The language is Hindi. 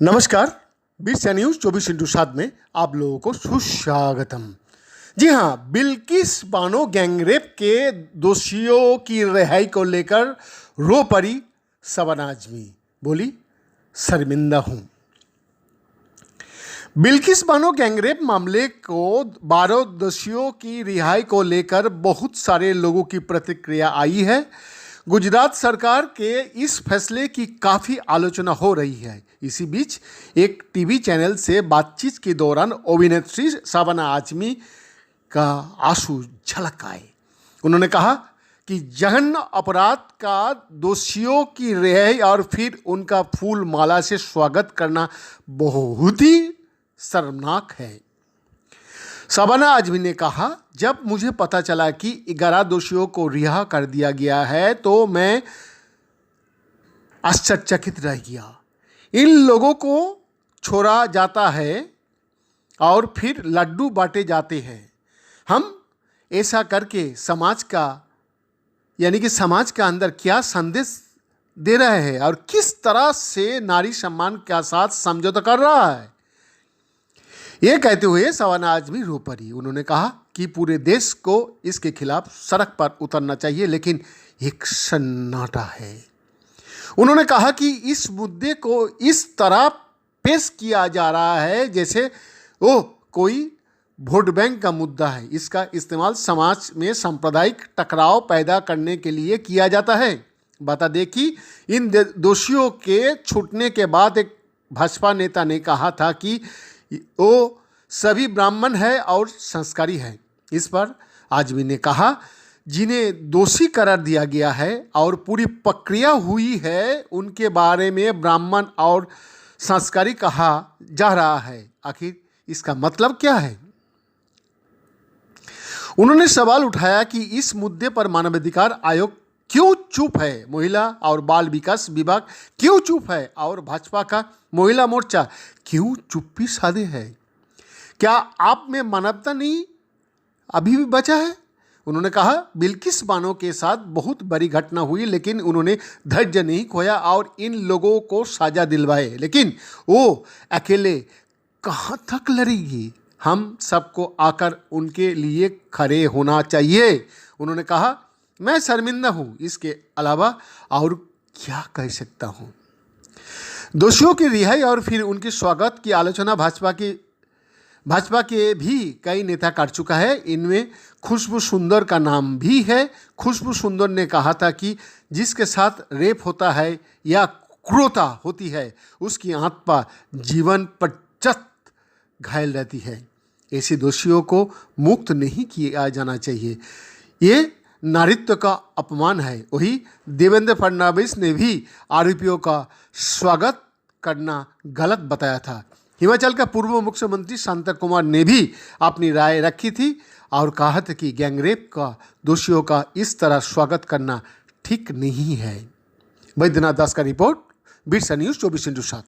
नमस्कार। बिरसा न्यूज़ 24/7 में आप लोगों को सुस्वागतम। जी हाँ, बिल्किस बानो गैंगरेप के दोषियों की रिहाई को लेकर रो पड़ी शबाना आजमी। बोली, शर्मिंदा हूँ। बिल्किस बानो गैंगरेप मामले को 12 दोषियों की रिहाई को लेकर बहुत सारे लोगों की प्रतिक्रिया आई है। गुजरात सरकार के इस फैसले की काफ़ी आलोचना हो रही है। इसी बीच एक टीवी चैनल से बातचीत के दौरान अभिनेत्री शबाना आजमी का आंसू झलक आए। उन्होंने कहा कि जघन्य अपराध का दोषियों की रिहाई और फिर उनका फूल माला से स्वागत करना बहुत ही शर्मनाक है। शबाना आजमी ने कहा, जब मुझे पता चला कि 11 दोषियों को रिहा कर दिया गया है तो मैं आश्चर्यचकित रह गया। इन लोगों को छोड़ा जाता है और फिर लड्डू बांटे जाते हैं। हम ऐसा करके समाज का अंदर क्या संदेश दे रहे हैं और किस तरह से नारी सम्मान के साथ समझौता कर रहा है। ये कहते हुए शबाना आजमी रो पड़ी। उन्होंने कहा कि पूरे देश को इसके खिलाफ सड़क पर उतरना चाहिए, लेकिन एक सन्नाटा है। उन्होंने कहा कि इस मुद्दे को इस तरह पेश किया जा रहा है जैसे वो कोई वोट बैंक का मुद्दा है। इसका इस्तेमाल समाज में सांप्रदायिक टकराव पैदा करने के लिए किया जाता है। बता दें कि इन दोषियों के छूटने के बाद एक भाजपा नेता ने कहा था कि वो सभी ब्राह्मण है और संस्कारी है। इस पर आजमी ने कहा, जिन्हें दोषी करार दिया गया है और पूरी प्रक्रिया हुई है उनके बारे में ब्राह्मण और संस्कारी कहा जा रहा है। आखिर इसका मतलब क्या है? उन्होंने सवाल उठाया कि इस मुद्दे पर मानवाधिकार आयोग क्यों चुप है, महिला और बाल विकास विभाग क्यों चुप है और भाजपा का महिला मोर्चा क्यों चुप्पी साधे है? क्या आप में मानवता नहीं अभी भी बचा है? उन्होंने कहा, बिल्किस बानो के साथ बहुत बड़ी घटना हुई, लेकिन उन्होंने धैर्य नहीं खोया और इन लोगों को सजा दिलवाए। लेकिन वो अकेले कहाँ तक लड़ेगी? हम सबको आकर उनके लिए खड़े होना चाहिए। उन्होंने कहा, मैं शर्मिंदा हूँ, इसके अलावा और क्या कह सकता हूँ। दोषियों की रिहाई और फिर उनके स्वागत की आलोचना भाजपा के भी कई नेता कर चुका है। इनमें खुशबू सुंदर का नाम भी है। खुशबू सुंदर ने कहा था कि जिसके साथ रेप होता है या क्रूरता होती है उसकी आत्मा जीवन पर्यंत घायल रहती है। ऐसे दोषियों को मुक्त नहीं किया जाना चाहिए। ये नारित्व का अपमान है। वही देवेंद्र फडणवीस ने भी आरोपियों का स्वागत करना गलत बताया था। हिमाचल का पूर्व मुख्यमंत्री शांता कुमार ने भी अपनी राय रखी थी और कहा था कि गैंगरेप का दोषियों का इस तरह स्वागत करना ठीक नहीं है। वैद्यनाथ दास का रिपोर्ट, बिरसा न्यूज़ 24/7।